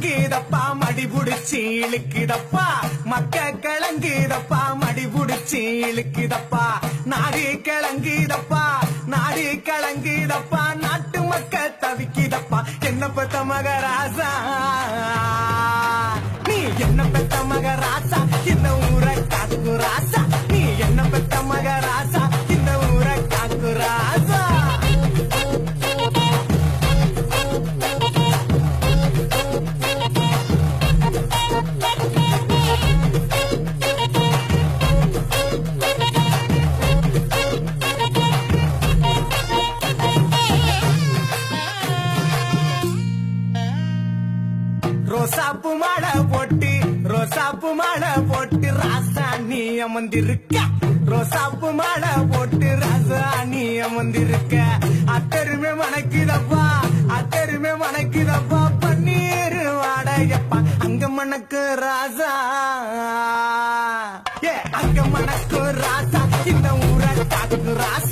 கிளங்குதப்பா மடி புடிச்சு இழுக்குதப்பா மக்க கிளங்குதப்பா மடி புடிச்சு இழுக்குதப்பா நாடு கிளங்குதப்பா நாடு கிளங்குதப்பா நாட்டு மக்க தவிக்குதப்பா என்ன பெத்த மகராசா நீ என்ன பெத்த மகராசா இந்த ஊரை காக்கு ராசா நீ என்ன பெத்த மகராசா இந்த ஊரை காக்கு ராசா ரோசாப்பு மாலை போட்டு ராசாணி அமர்ந்திருக்க ரோசாப்பு மாலை போட்டு ராசாணி அமர்ந்திருக்க அத்தருமே மணக்குதப்பா பன்னீர் வாடையப்பா அங்க மணக்கு ராசா ஏ அங்க மணக்கு ராசா இந்த ஊரை காக்கு ராசா